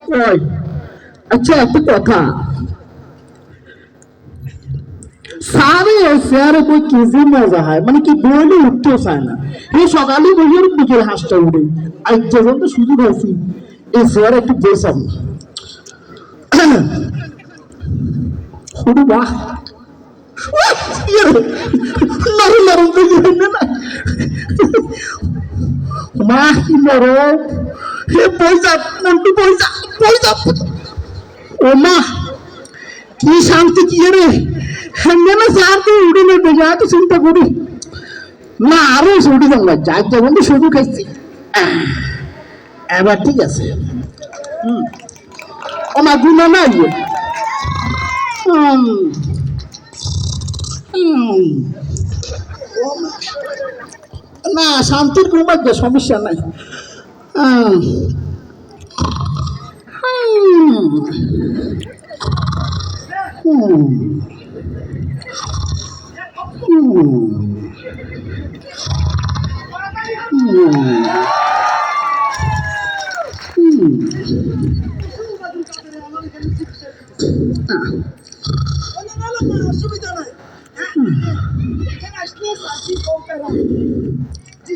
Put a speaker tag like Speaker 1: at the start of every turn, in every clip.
Speaker 1: কয় আচ্ছা একটা কথা সারে স্যারে বই কেজি মজা হয় মানে কি বইলে উঠতেও চায় না এই সকালে বইয়ের বিকেল হাঁসটা উঠে আজ যখন তো সুযোগ আছি এই স্যার একটু বসাবো বাহ নরম নরম তো না মা কি নরম হে পয়সা মন্টু পয়সা পয়সা ও মা কি শান্তি কি রে মেনে স্যার তো উড়ে নেবে যা তো চিন্তা করি না আরো উঠে যাবো যার যখন তো শুধু খাইছি এবার ঠিক আছে আমার গুণা নাই না শান্তির কোনো সমস্যা নাই
Speaker 2: অসুবিধা নাই এখানে আসলে সাথী কৌকারা জি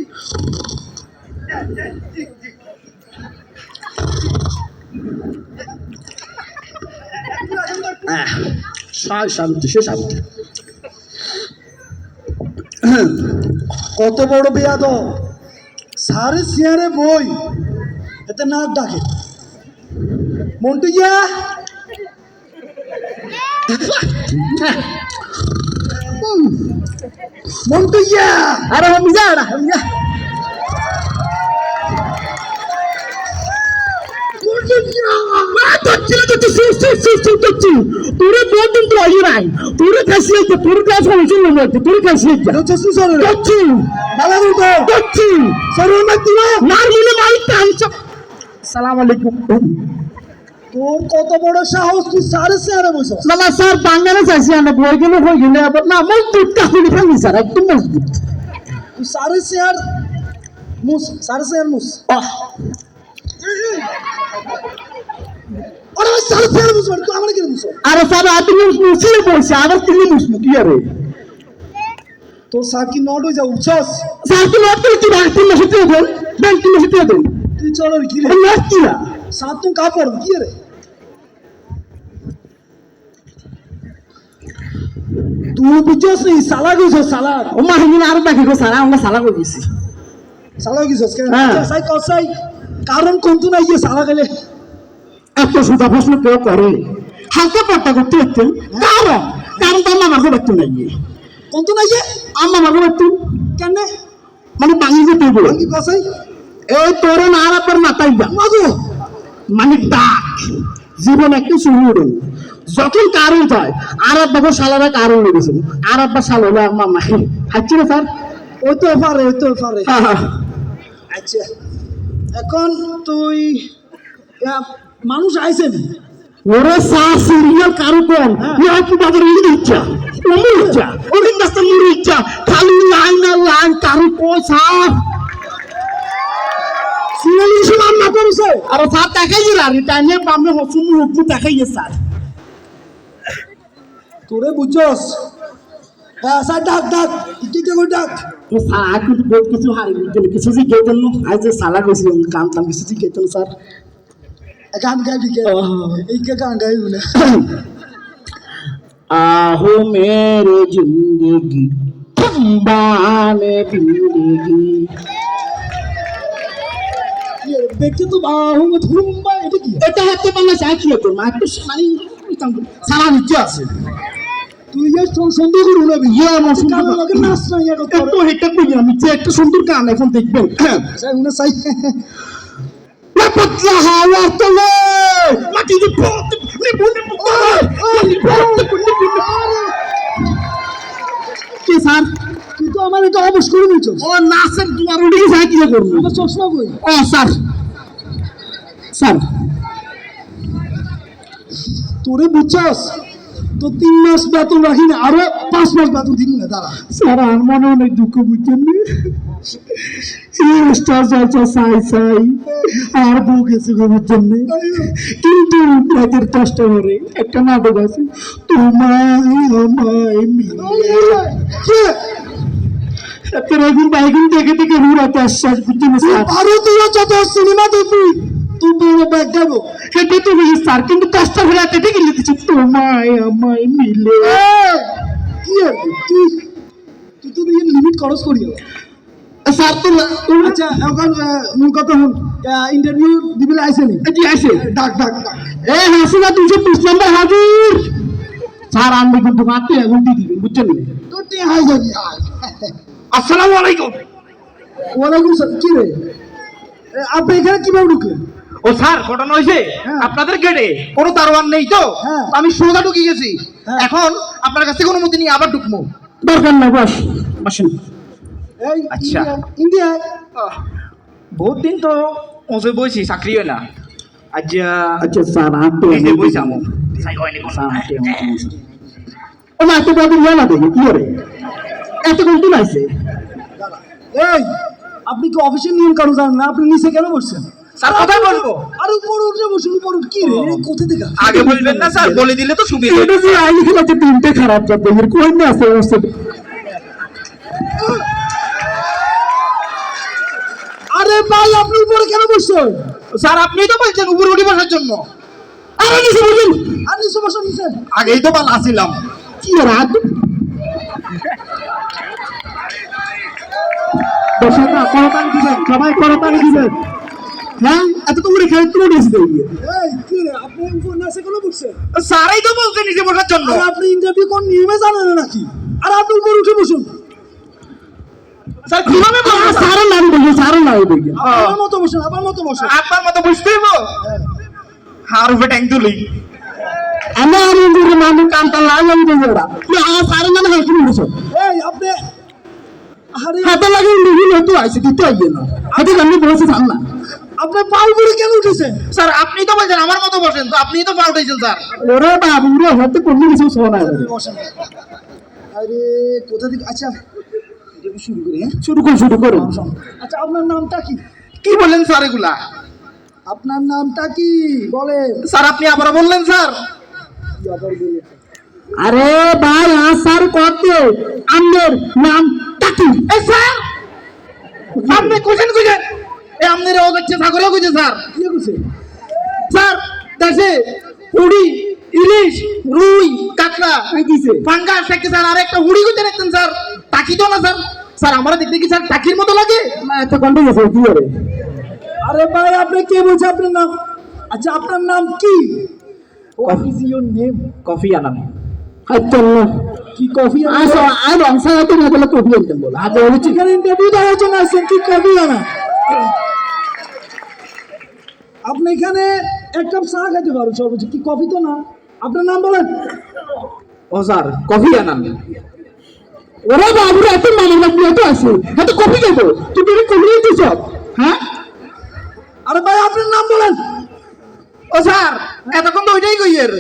Speaker 1: শান্তি সে শান্তি
Speaker 2: কত বড় বেয়াদ সারে সিয়ারে বই এতে নাক ডাকে মন্টু গিয়া মন্টু গিয়া
Speaker 1: আরে হামজা হামজা তোরে বলতেন তো আই নাই তোরে কাছে তোর কাছে হয়েছিল না তোর কাছে করছি
Speaker 2: ভালো তো
Speaker 1: করছি
Speaker 2: সরুন না তুই
Speaker 1: মার মনে মাইক টানছ সালাম আলাইকুম
Speaker 2: তোর কত বড় সাহস তুই সারে সিয়ারে বসো
Speaker 1: না স্যার বাঙালি চাইছি আমরা বই গেলে হয়ে গেলে আবার না মই দুধটা খুলে ফেলি স্যার একদম মজবুত
Speaker 2: তুই সারে সিয়ার মুস সারে সিয়ার মুস আরে সারে সিয়ার মুস তুই আমার কি মুস
Speaker 1: আরে স্যার আপনি মুসলে বলছে আবার তুমি মুসমু কি আরে
Speaker 2: তোর সাকি নট হয়ে যা উঠছস
Speaker 1: স্যার তুমি আপনি কি ভাই তুমি সাথে দেন ব্যাংক তুমি সাথে দেন
Speaker 2: তুই চলো কি রে
Speaker 1: না কি না
Speaker 2: সাত তুই কা পড় কি রে তুই বুঝছস নি সালা গইছস সালা
Speaker 1: ও মা হিনি আর বাকি গো স্যার আমরা সালা কই দিছি
Speaker 2: সালা গইছস কেন
Speaker 1: হ্যাঁ।
Speaker 2: সাই কসাই কারণ কোন তুই নাই সালা গেলে
Speaker 1: এত সুদা প্রশ্ন কেউ করে হালকা পাল্টা করতে হতেন কারণ কারণ তো আমার মাঝে ব্যক্তি নাই
Speaker 2: কোন তুই নাই
Speaker 1: আমার মাঝে ব্যক্তি
Speaker 2: কেন
Speaker 1: মানে বাঙি যে তুই
Speaker 2: কি কসাই
Speaker 1: এই তোর না আর আপনার মাথায় যা
Speaker 2: মাগো
Speaker 1: মানে ডাক জীবন একটা শুরু যখন কারণ হয় আর আব্বা শালারা কারণ লেগেছিল আর আব্বা শাল হলো আমার মা হাঁচছি না স্যার
Speaker 2: ওই তো পারে আচ্ছা এখন তুই মানুষ আইছেন
Speaker 1: ওরে সা সিরিয়াল কারো কোন কি বাজারে ইচ্ছা ওমর ইচ্ছা ওদিন রাস্তা মুড়ি ইচ্ছা খালি লাইন আর লাইন কারো পয়সা সিরিয়াল ইস্যু না করছে আর স্যার দেখাই দিলা রিটার্নে বামে হসুম রূপ দেখাই স্যার
Speaker 2: তোরে বুঝছস হ্যাঁ স্যার ডাক কি করে ডাক
Speaker 1: ও স্যার কিন্তু বহুত কিছু হারিয়ে গেল কিছু যে গেতেন না আজ যে সালা গেছি গান টান কিছু যে গেতেন স্যার
Speaker 2: গান গাইবি কে এই কে গান গাইবি না
Speaker 1: आहो मेरे जिंदगी बाने जिंदगी
Speaker 2: দেখতে তো বাহু ধুমবা এটা কি
Speaker 1: এটা হাতে বাংলা চাইছি তো মা একটু মানে সারা নিচে আছে
Speaker 2: তুই যে সুন্দর করে উড়াবি
Speaker 1: ইয়া আমার
Speaker 2: কাল
Speaker 1: সুন্দর
Speaker 2: লগে নাচ না ইয়া কত
Speaker 1: একটু হেটা কই আমি যে একটা সুন্দর গান এখন দেখবেন
Speaker 2: স্যার উনি সাই
Speaker 1: La patla hawa tole mati di pot ni bune কি স্যার
Speaker 2: তুই তো আমার এটা অবশ করে নিছস
Speaker 1: ও না স্যার তোমার উঠে যাই কি করব
Speaker 2: আমার চশমা কই
Speaker 1: ও স্যার স্যার
Speaker 2: তোরে বুঝছস তো 3 মাস বেতন রাখি না আরো 5 মাস বেতন দিবি না দাঁড়া
Speaker 1: স্যার আমার মনে অনেক দুঃখ বুঝছেন স্টার জলসা চাই চাই আর বউ গেছে ঘুমের জন্য, কিন্তু রাতের 10টা পরে একটা নাটক আছে, তোমায় আমায় মিলে। এখন বাইকিং দেখে দেখে হুড়াতে আশ্বাস বুঝছেন স্যার।
Speaker 2: ভারতীয় যত সিনেমা দেখবি তুমি ব্যাগ দেবো।
Speaker 1: সেটা তো বুঝি স্যার, কিন্তু 10টা পরে রাতে দেখে লিখেছি তোমায় আমায় মিলে।
Speaker 2: কি আর তুই তুই তো লিমিট খরচ করি
Speaker 1: স্যার তো
Speaker 2: আচ্ছা এখন মূল কথা হল ইন্টারভিউ দিবিলে আইসেনি
Speaker 1: এটি আছে
Speaker 2: ডাক ডাক ডাক
Speaker 1: এ হাসিনা 220 নম্বর হাজির। স্যার আমি কিন্তু মাত্র এখন দিয়ে দিবেন বুঝছেন না।
Speaker 2: তোর টিয়া হাই যাবি হাই।
Speaker 1: আসসালামু আলাইকুম।
Speaker 2: ওয়ালাইকুম সালাম। কি রে আপনি এখানে কিভাবে ঢুকলেন?
Speaker 3: ও স্যার ঘটনা হয়েছে
Speaker 2: হ্যাঁ।
Speaker 3: আপনাদের গেটে কোনো দারোয়ান নেই তো
Speaker 2: হ্যাঁ।
Speaker 3: আমি সোজা ঢুকে গেছি।
Speaker 2: হ্যাঁ।
Speaker 3: এখন আপনার কাছ থেকে অনুমতি নিয়ে আবার ঢুকবো।
Speaker 1: দরকার না, বস বসেন।
Speaker 2: এই
Speaker 3: আচ্ছা।
Speaker 2: ইন্ডিয়া
Speaker 3: বহুত দিন তো ওসে বইছি চাকরি হয় না। আচ্ছা
Speaker 1: আচ্ছা স্যার আপনি
Speaker 3: এই যে বইছি আমো
Speaker 1: ও মা তো বাবু না দেখি কি করে এত কোন তুই আইছে।
Speaker 2: এই আপনি কি অফিসের নিয়ম কানুন জানেন না? আপনি নিচে কেন বসছেন?
Speaker 3: স্যার কোথায় বলবো?
Speaker 2: আর উপরে উঠে বসুন, উপরে উঠে। কি রে কোথা থেকে?
Speaker 3: আগে বলবেন না স্যার, বলে দিলে তো সুবিধা।
Speaker 1: এটা যে আইনি খেলাতে 3টে খারাপ যাবে এর কই না আছে অবস্থা।
Speaker 2: আরে ভাই আপনি উপরে কেন বসছেন?
Speaker 3: স্যার আপনি তো বলছেন উপরে উঠে বসার জন্য।
Speaker 1: আরে নিচে বসেন।
Speaker 2: আর নিচে বসুন নিচে।
Speaker 3: আগেই তো ভালো আসিলাম।
Speaker 1: কি রাত বসে না করতালি দিবেন, সবাই করতালি দিবেন। হ্যাঁ এত তো উড়ে খেলে তুলে এসে দেই।
Speaker 2: এই কি রে আপনি উপরে নিচে কেন বসছেন?
Speaker 3: স্যারই তো বলছেন নিচে বসার জন্য।
Speaker 2: আর আপনি ইন্টারভিউ কোন নিয়মে জানেন না নাকি? আর আপনি উপরে উঠে বসুন।
Speaker 3: স্যার কিভাবে বলবো?
Speaker 1: সারা নাম বলি, সারা নাম বলি।
Speaker 2: আমার মতো বসুন, আমার মতো বসুন।
Speaker 3: আপনার মতো বুঝতে হইব। হার উপরে ট্যাঙ্ক তুলি।
Speaker 1: আমার ইন্দুরে মানুষ কান্তা লাগলাম যে ওরা তুই আমার সারা নাম হাসি বলছো।
Speaker 2: এই আপনি আরে
Speaker 1: হাতে লাগে ইন্দুরে তো আইছে দিতে আইবে না। হাতে গানি বসে থাম না।
Speaker 2: আপনি পাল করে কেন উঠেছেন?
Speaker 3: স্যার আপনি তো বলছেন আমার মতো বসেন, তো আপনি তো পাল্টাইছেন স্যার।
Speaker 1: ওরে বাবু রে হাতে কোন কিছু শোনা না।
Speaker 2: বসেন। আরে কোথা থেকে? আচ্ছা ইন্টারভিউ শুরু করি। হ্যাঁ
Speaker 1: শুরু করো।
Speaker 2: আচ্ছা আপনার নামটা কি?
Speaker 3: কি বললেন স্যার এগুলা?
Speaker 2: আপনার নামটা কি বলেন?
Speaker 3: স্যার আপনি আবার বললেন স্যার।
Speaker 2: কি আবার বলেন?
Speaker 1: আরে ভাই আসার করতে আমনের নাম টাকি।
Speaker 3: এ স্যার আপনি কোশ্চেন কইছেন এ আমনের ও হচ্ছে সাগরে কইছে স্যার।
Speaker 2: কি করছে?
Speaker 3: স্যার দেশে হুড়ি ইলিশ রুই কাঁকড়া
Speaker 1: আই দিছে
Speaker 3: ফাঙ্গাস থেকে স্যার আরেকটা হুড়ি কইতে রাখতেন স্যার। টাকি তো না স্যার। স্যার আমরা দেখতে কি স্যার টাকির মতো লাগে?
Speaker 1: না এত কন্টে গেছে কি করে।
Speaker 2: আরে ভাই আপনি কে বলছেন আপনার নাম? আচ্ছা আপনার নাম কি? What is your name?
Speaker 3: Coffee Anam.
Speaker 1: আচ্ছা না
Speaker 2: কি কফি?
Speaker 1: আসো আর অংশা তো না বলে কফি আনতে বল। আজ হচ্ছে
Speaker 2: এখানে ইন্টারভিউ দেওয়ার জন্য আসছেন, কি কফি আনা? আপনি এখানে এক কাপ চা খেতে পারেন সর্বোচ্চ, কি কফি তো না। আপনার নাম বলেন।
Speaker 3: ও স্যার কফি আনাম।
Speaker 1: ওরে বাবু রে এত মামার বাড়ি এত আছে এত কফি খাবো তুই তোর কফি দিছ। হ্যাঁ
Speaker 2: আরে ভাই আপনার নাম বলেন।
Speaker 3: ও স্যার এতক্ষণ তো ওইটাই কইয়ের।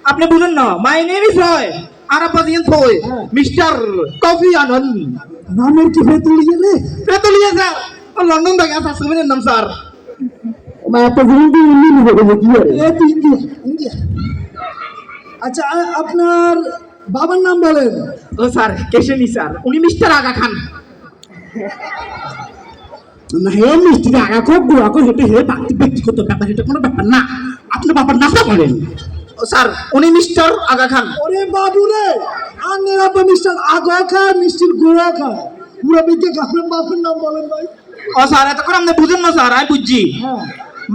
Speaker 3: আপনি বুঝেন না মাই নেম ইজ রয় আরাপাজিয়ান থই মিস্টার কফি আনন্দ।
Speaker 2: নামের কি ফেতুলিয়ে রে?
Speaker 3: পেতলিয়া স্যার ও লন্ডন থেকে আসা সুবিনের নাম স্যার।
Speaker 1: মা এত দিন দিন নিয়ে হবে কি করে।
Speaker 2: এ তো ইন্ডিয়া ইন্ডিয়া। আচ্ছা আপনার বাবার নাম বলেন।
Speaker 3: ও স্যার কেশনি স্যার উনি মিস্টার আগা খান।
Speaker 1: না হে মিষ্টি আগা খুব গুড়া করে হেঁটে হে ব্যক্তিগত ব্যাপার, এটা কোনো ব্যাপার না। আপনি বাবার নাস্তা করেন।
Speaker 3: ও স্যার উনি মিস্টার আগা খান।
Speaker 2: ওরে বাবু রে আন্নের আপা মিস্টার আগা খান মিষ্টির গোড়া খান পুরো বিদ্যে আপনার বাবার নাম বলেন ভাই।
Speaker 3: ও স্যার এতক্ষণ আপনি বুঝেন না স্যার আমি বুঝছি।
Speaker 2: হ্যাঁ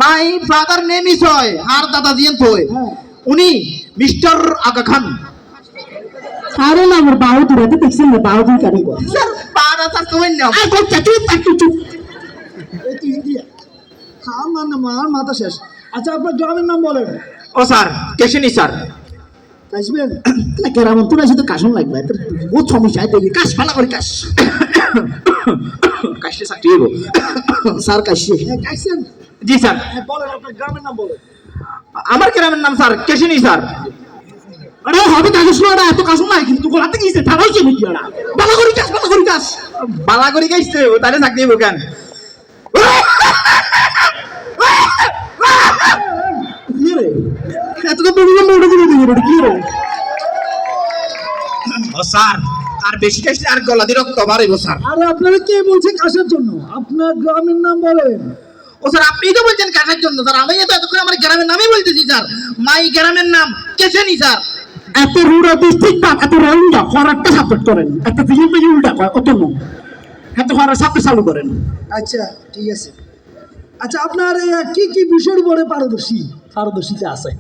Speaker 3: মাই ফাদার নেম ইজ হয় আর দাদা জিয়ান থই
Speaker 2: হ্যাঁ
Speaker 3: উনি মিস্টার আগা খান।
Speaker 1: আরে না আমার বাহুদুর এত দেখছেন না বাহুদুর কারিগর।
Speaker 3: স্যার পাড়া স্যার কইন না।
Speaker 1: আর কই চাচু চাচু চুপ।
Speaker 2: এই তো ইন্ডিয়া। খাম মানে মার মাথা শেষ। আচ্ছা আপনার গ্রামের নাম বলেন।
Speaker 3: ও স্যার কেশনি স্যার।
Speaker 2: আসবেন
Speaker 1: না কেরামন তোর সাথে কাশন লাগবে এত বহুত সমস্যা দেখি কাশ ফালা করে কাশ
Speaker 3: কাশতে চাকরি হইব।
Speaker 1: স্যার কাশি।
Speaker 2: হ্যাঁ আসছেন।
Speaker 3: জি স্যার
Speaker 2: হ্যাঁ বলেন আপনার গ্রামের নাম বলেন।
Speaker 3: আমার গ্রামের নাম স্যার কেশনি স্যার।
Speaker 1: আরে হবে কাশ না এত কাশন নাই কিন্তু গোলাতে গিয়েছে ঠাড়া হইছে নাকি ওরা ভালো করে কাশ ভালো করে কাশ।
Speaker 3: ও বালা করে গাইছে তাহলে চাকরি হইব কেন
Speaker 1: কি রে এত তো তুমি মোড়ে দিবি দিবি রে কি রে
Speaker 3: ও স্যার আর বেশি কাশলে আর গলা দিয়ে রক্ত বাড়িব স্যার
Speaker 2: আরে আপনারা কে বলছে কাশের জন্য আপনার গ্রামের নাম বলেন
Speaker 3: ও স্যার আপনি তো বলছেন কাজের জন্য স্যার আমি তো এতক্ষণ আমার গ্রামের নামই বলতেছি স্যার মাই গ্রামের নাম কেছেনি স্যার
Speaker 1: এত রুড়া ডিস্ট্রিক্ট বা এত রাউন্ডা হরারটা সাপোর্ট করেন একটা ফিল্ম পেয়ে উল্টা কয় অত নো এত হরার সাপোর্ট চালু করেন
Speaker 2: আচ্ছা ঠিক আছে আচ্ছা আপনার কি কি বিষয়ের উপরে পারদর্শিতা আছে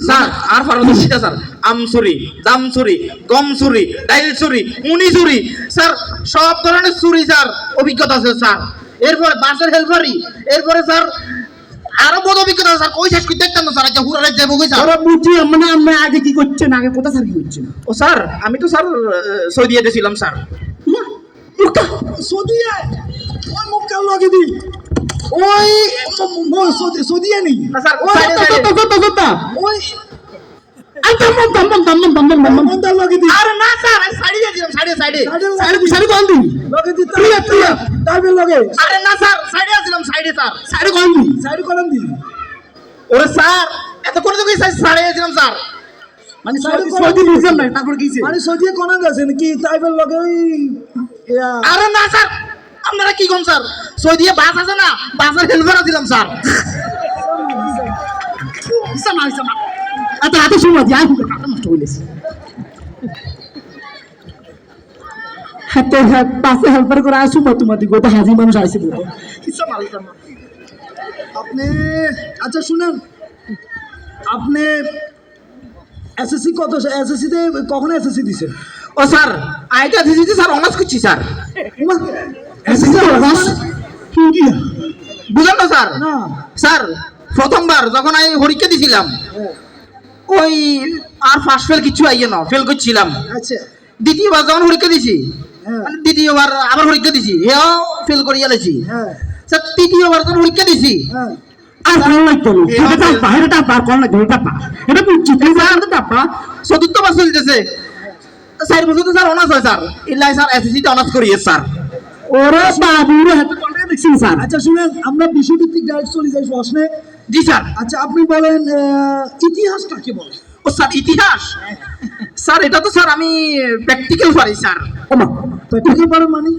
Speaker 3: স্যার আর পারদর্শিতা স্যার আমসুরি জামসুরি গমসুরি ডাইলসুরি মুনিসুরি স্যার সব ধরনের চুরি স্যার অভিজ্ঞতা আছে স্যার এরপরে বাসের হেল্পারি এরপরে স্যার আরো বহুত অভিজ্ঞতা আছে স্যার কই শেষ করতে দেখতাম না স্যার আচ্ছা হুরারে যাবো কই স্যার
Speaker 1: ওরা বুঝি মানে আমরা আগে কি করছেন আগে কোথা স্যার কি করছেন
Speaker 3: ও স্যার আমি তো স্যার সৌদিয়াতে ছিলাম স্যার
Speaker 1: না মুক্তা
Speaker 2: সদিয়া ওই মুখ কাল লগে দি ওই সদিয়া নেই
Speaker 3: না স্যার
Speaker 2: ওই ওই মন্দার লগে দি
Speaker 3: আরে না স্যার সাইডে দিলাম সাইডে
Speaker 1: সারি কোন দিন
Speaker 2: লগে দি তাইবের লগে
Speaker 3: আরে না স্যার সাইডে ছিলাম সাইডে স্যার
Speaker 1: সারি কোন দিন
Speaker 2: সাইড করেন দি
Speaker 3: ওরে স্যার এত করে তো কই সাইডে ছিলাম স্যার
Speaker 1: মানে
Speaker 2: সারি
Speaker 1: সৌদি মিউজিয়াম নাই তারপর কিছে
Speaker 2: মানে সদিয়া কোন আছে নাকি তাইবের লগে ওই
Speaker 3: আরে না স্যার আপনারা কি কোন স্যার সৌদিয়ে বাস আছে না বাসের হেল্পার দিলাম স্যার
Speaker 1: সামা সামা আচ্ছা হাতে সময় দি আইবো কাটা নষ্ট হইলেছে হাতে হাত পাশে হেল্পার করে আসু তোমাদি গোটা হাজি মানুষ আইছে বলো সামা সামা
Speaker 2: আপনি আচ্ছা শুনেন আপনি এসএসসি কত এসএসসি তে কখন এসএসসি দিছেন
Speaker 3: ও স্যার আইটা দিছি স্যার অনার্স করছি স্যার
Speaker 1: এসএসসি বাস কি কি
Speaker 3: বুঝলেন না স্যার
Speaker 2: না
Speaker 3: স্যার প্রথমবার যখন আমি পরীক্ষা দিছিলাম ওই আর ফার্স্ট ফেল কিছু আইয়ে না ফেল করছিলাম
Speaker 2: আচ্ছা
Speaker 3: দ্বিতীয়বার যখন পরীক্ষা দিছি
Speaker 2: হ্যাঁ
Speaker 3: মানে দ্বিতীয়বার আবার পরীক্ষা দিছি হেও ফেল করিয়া লেছি
Speaker 2: হ্যাঁ
Speaker 3: স্যার তৃতীয়বার যখন পরীক্ষা দিছি
Speaker 2: হ্যাঁ
Speaker 1: আর ভালো লাগতো না এটা বাইরে টাপা কোন লাগে এটা পা এটা বুঝছি তুই জানতে টাপা
Speaker 3: চতুর্থ বার চলতেছে 4 বছর তো স্যার অনার্স হয় স্যার ইল্লাই স্যার এসএসসি তে অনার্স করিয়ে স্যার
Speaker 1: ওরে বাবুরে হাতে কোনটা দেখছিস স্যার
Speaker 2: আচ্ছা শুনেন আমরা বিষয়ভিত্তিক ডাইরেক্ট চলে যাই প্রশ্নে
Speaker 3: জি স্যার
Speaker 2: আচ্ছা আপনি বলেন ইতিহাস কাকে বলে
Speaker 3: ও স্যার ইতিহাস স্যার এটা তো স্যার আমি প্র্যাকটিক্যাল পারি স্যার
Speaker 1: ওমা
Speaker 2: প্র্যাকটিক্যাল পারেন মানে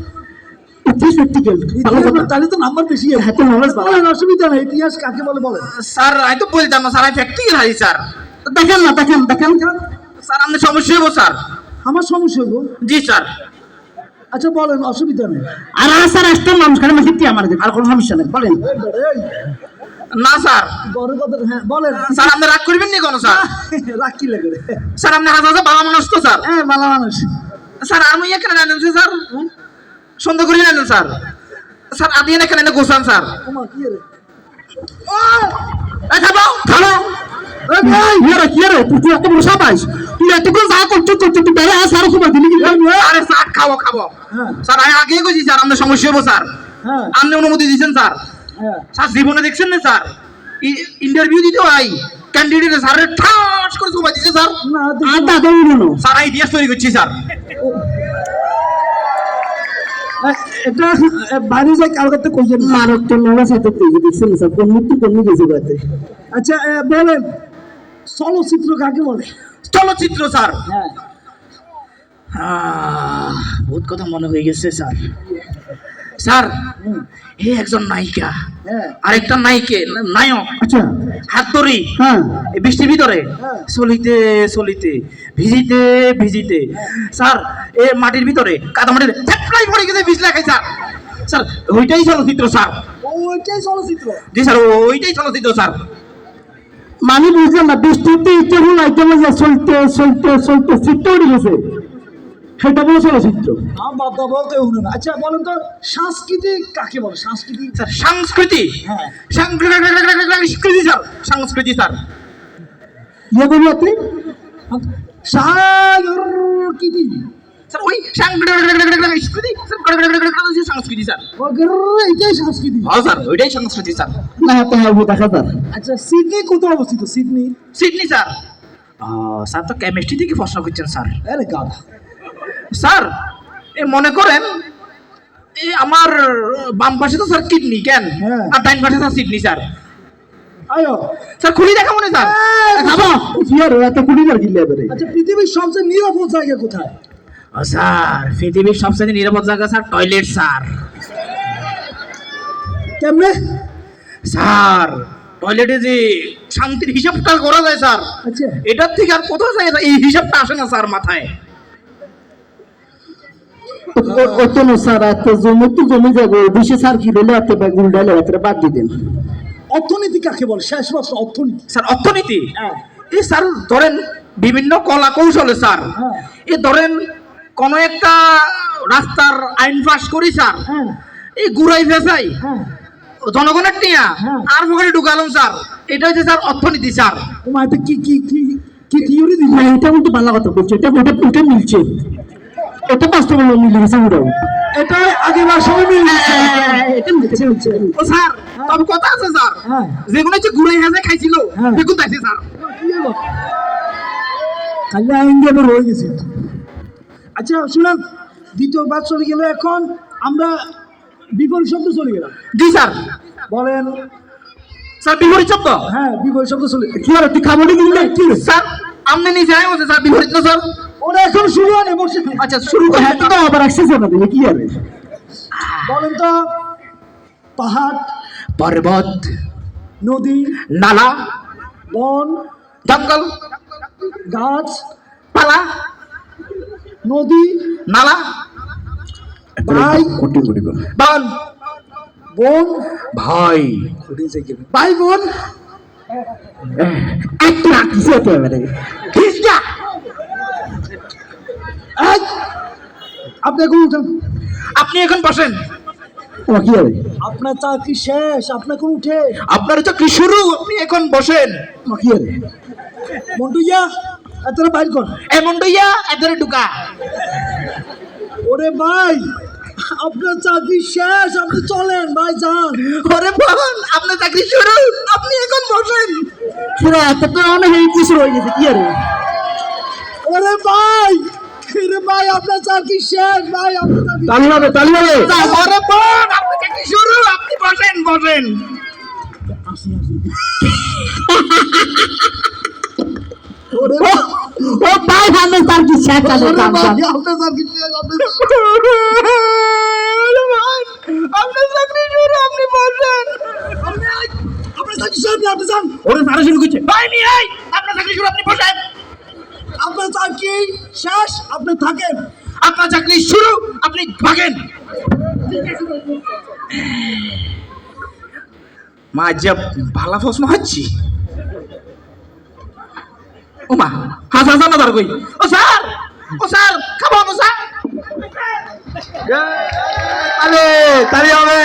Speaker 1: ইতিহাস প্র্যাকটিক্যাল ভালো
Speaker 2: ইতিহাস
Speaker 1: কথা
Speaker 2: তাহলে তো নাম্বার বেশি আছে
Speaker 1: হাতে নলেজ ভালো
Speaker 2: বলেন অসুবিধা নেই ইতিহাস কাকে বলে বলেন
Speaker 3: স্যার আমি তো বলতাম না স্যার আমি প্র্যাকটিক্যাল হারি স্যার
Speaker 1: দেখেন না দেখেন
Speaker 3: স্যার আপনার সমস্যা হবো স্যার
Speaker 2: আমার সমস্যা হইব
Speaker 3: জি স্যার
Speaker 2: আচ্ছা বলেন অসুবিধা নেই
Speaker 1: আর স্যার একটা মানুষ খানে মাসিতে আমার আর কোনো সমস্যা নেই বলেন
Speaker 3: না স্যার
Speaker 2: বড় কথা হ্যাঁ বলেন
Speaker 3: স্যার আপনি রাগ করবেন নি কোনো স্যার
Speaker 2: রাখি লাগে রে।
Speaker 3: স্যার আপনি হাজার হাজার বাবা মানুষ তো স্যার
Speaker 2: হ্যাঁ ভালো মানুষ
Speaker 3: স্যার আমি এখানে জানেন স্যার সন্দেহ করি জানেন স্যার স্যার আপনি এখানে গোসান স্যার
Speaker 2: তোমার কি রে
Speaker 3: খাবো খাবো
Speaker 1: কি রে তুই এত বড় সাবাস তুই এত করে যা করছিস তুই বেলা স্যার সময় দিলি কি
Speaker 3: আরে স্যার খাবো খাবো
Speaker 2: হ্যাঁ
Speaker 3: স্যার আমি আগে কইছি স্যার আপনার সমস্যা হবো স্যার
Speaker 2: হ্যাঁ
Speaker 3: আপনি অনুমতি দিয়েছেন স্যার
Speaker 2: হ্যাঁ
Speaker 3: স্যার জীবনে দেখছেন না স্যার ইন্টারভিউ দিতে হয় ক্যান্ডিডেট স্যারের ঠাস করে সময় দিচ্ছে স্যার
Speaker 2: না
Speaker 1: আর দাদা উড়নো
Speaker 3: স্যার আমি ইতিহাস তৈরি করছি স্যার
Speaker 2: এটা বাইরে যাই কারো কাছে কইছেন
Speaker 1: মারক তো নলেজ এত পেয়ে দেখছেন স্যার কোন মুক্তি কোন গেছে গাতে
Speaker 2: আচ্ছা বলেন চলচ্চিত্র কাকে বলে
Speaker 3: চলচ্চিত্র স্যার
Speaker 2: হ্যাঁ
Speaker 3: বহুত কথা মনে হয়ে গেছে স্যার স্যার হে একজন নায়িকা
Speaker 2: হ্যাঁ
Speaker 3: আরেকটা নায়ক
Speaker 1: আচ্ছা
Speaker 3: হাত ধরি
Speaker 1: হ্যাঁ
Speaker 3: এই বৃষ্টির ভিতরে
Speaker 2: হ্যাঁ।
Speaker 3: চলিতে চলিতে ভিজিতে ভিজিতে স্যার এ মাটির ভিতরে কাদা মাটির ঝাপটাই পড়ে গেছে বিষ লাগাই স্যার স্যার ওইটাই চলচ্চিত্র স্যার
Speaker 2: ওইটাই চলচ্চিত্র
Speaker 3: জি স্যার ওইটাই চলচ্চিত্র স্যার
Speaker 1: মানে বুঝলাম না বৃষ্টিতে ইচ্ছে হল আইটেম চলতে চলতে চলতে চিত্ত উঠে গেছে সেটা বলে চলচ্চিত্র
Speaker 2: বাবা বলতে শুনে না আচ্ছা বলেন তো সাংস্কৃতিক কাকে বলে সাংস্কৃতিক
Speaker 3: স্যার সংস্কৃতি
Speaker 2: হ্যাঁ
Speaker 3: সংস্কৃতি স্যার সংস্কৃতি স্যার
Speaker 1: ইয়ে বলি আপনি
Speaker 2: সাংস্কৃতি
Speaker 3: স্যার ওই সংস্কৃতি সংস্কৃতি স্যার
Speaker 2: এটাই সংস্কৃতি
Speaker 3: হ্যাঁ স্যার ওইটাই সংস্কৃতি স্যার
Speaker 1: না তো হবে দেখা যার
Speaker 2: আচ্ছা সিডনি কোথায় অবস্থিত সিডনি
Speaker 3: সিডনি স্যার স্যার তো কেমিস্ট্রি থেকে প্রশ্ন করছেন স্যার
Speaker 2: আরে গাধা
Speaker 3: স্যার এ মনে করেন আমার বাম পাশে তো স্যার কিডনি কেন
Speaker 2: হ্যাঁ।
Speaker 3: আর ডাইন পাশে স্যার কিডনি স্যার
Speaker 2: আয়ো
Speaker 3: স্যার খুলি দেখা মনে স্যার
Speaker 1: খাবো কি আর এত কুড়ি আর গিলে এবারে
Speaker 2: আচ্ছা পৃথিবীর সবচেয়ে নিরাপদ জায়গা কোথায়?
Speaker 3: স্যার পৃথিবীর সবচেয়ে নিরাপদ জায়গা স্যার টয়লেট স্যার
Speaker 2: কেমনে?
Speaker 3: স্যার টয়লেটে যে শান্তির হিসাবটা করা যায় স্যার
Speaker 2: আচ্ছা
Speaker 3: এটার থেকে আর কোথাও যায় না, এই হিসাবটা আসে না স্যার মাথায়।
Speaker 1: অত না স্যার এত জমি যাবে বিশে স্যার কি বলে এত বেগুন ডালে এত বাদ দিয়ে দেন
Speaker 2: অর্থনীতি কাকে বলে? শেষ প্রশ্ন, অর্থনীতি।
Speaker 3: স্যার অর্থনীতি
Speaker 2: হ্যাঁ
Speaker 3: এই স্যার ধরেন বিভিন্ন কলা কৌশলে স্যার
Speaker 2: হ্যাঁ
Speaker 3: এই ধরেন কোন একটা রাস্তার আইন পাস করি স্যার
Speaker 2: হ্যাঁ
Speaker 3: এই গুড়াই ফেসাই
Speaker 2: হ্যাঁ
Speaker 3: জনগণের টিয়া
Speaker 2: হ্যাঁ।
Speaker 3: আর পকেটে ঢুকালাম স্যার, এটা হচ্ছে স্যার অর্থনীতি স্যার।
Speaker 2: তোমার এটা কি কি কি কি থিওরি দিল?
Speaker 1: না এটা কিন্তু ভালো কথা বলছে এটা ওটা ওটা মিলছে এটা বাস্তবে মিলে গেছে ওটাও
Speaker 2: এটা আগের সময় মিলছে।
Speaker 1: এটা মিলছে মিলছে
Speaker 3: ও স্যার তবে কথা আছে স্যার
Speaker 2: হ্যাঁ
Speaker 3: যেগুলো হচ্ছে গুড়াই ফেসাই খাইছিল
Speaker 2: হ্যাঁ।
Speaker 3: বেগুন খাইছে স্যার।
Speaker 2: খালি আইনটা বের হয়ে গেছে। আচ্ছা শুনুন, দ্বিতীয় বাদ চলে গেল, এখন আমরা বিপরীত শব্দ চলে গেলাম।
Speaker 3: জি স্যার
Speaker 2: বলেন।
Speaker 3: স্যার বিপরীত শব্দ
Speaker 2: হ্যাঁ বিপরীত শব্দ চলে
Speaker 1: কি আর তুই খাবারই দিলি কি
Speaker 3: স্যার আমনে নিজে আয় বলছে স্যার বিপরীত না স্যার।
Speaker 2: ওরা এখন শুরু হয় না, বসে
Speaker 3: আচ্ছা শুরু করে
Speaker 1: হ্যাঁ তো আবার আসছে জানা দিলে কি আর
Speaker 2: বলেন তো। পাহাড়,
Speaker 3: পর্বত,
Speaker 2: নদী,
Speaker 3: নালা,
Speaker 2: বন,
Speaker 3: জঙ্গল,
Speaker 2: গাছ,
Speaker 3: পালা,
Speaker 2: নদী,
Speaker 3: নালা,
Speaker 2: ভাই,
Speaker 1: কোটি কোটি করে
Speaker 3: বন,
Speaker 2: বোন,
Speaker 3: ভাই,
Speaker 2: ভাই বোন,
Speaker 1: একটা কিছু হতে হবে রে
Speaker 3: খিসকা।
Speaker 2: এই, আপনি এখন উঠেন।
Speaker 3: আপনি এখন বসেন,
Speaker 1: ও কি হবে
Speaker 2: আপনার চাকরি শেষ, আপনি এখন উঠে।
Speaker 3: আপনার চাকরি শুরু, আপনি এখন বসেন।
Speaker 1: ও কি হবে
Speaker 2: মন্টুইয়া এতটা বাইর কর।
Speaker 3: এমন ডইয়া এদের ঢুকা।
Speaker 2: ওরে ভাই আপনার চাকরি শেষ, আপনি চলেন ভাই, যান।
Speaker 3: ওরে বোন আপনার চাকরি শুরু, আপনি এখন বসেন।
Speaker 1: পুরো এত তো অনেক কিছু হয়ে গেছে কি আর
Speaker 2: ওরে ভাই, ওরে ভাই আপনার চাকরি শেষ ভাই, আপনার চাকরি
Speaker 1: তালি হবে তালি হবে
Speaker 3: ওরে বোন আপনার চাকরি শুরু, আপনি বসেন বসেন।
Speaker 2: ওরে
Speaker 1: ও ও ভাই আমি তার কি শেষ আছে
Speaker 2: ওরে
Speaker 1: কাম
Speaker 2: ভাই
Speaker 1: কাম
Speaker 2: আপনার চাকরি শেষ, আপনি
Speaker 3: ওরে বোন, আপনার চাকরি শুরু, আপনি বসেন।
Speaker 2: আপনার চাকরি শেষ, আপনি যান।
Speaker 3: ওরে সারা শুরু করছে ভাই নি আই আপনার চাকরি শুরু, আপনি বসেন।
Speaker 2: আপনার চাকরি শেষ, আপনি থাকেন।
Speaker 3: আপনার চাকরি শুরু, আপনি ভাগেন। মা যে ভালা প্রশ্ন হচ্ছি। ও মা হাস হাস না কই ও স্যার খাবো না স্যার।
Speaker 1: তালি তালি হবে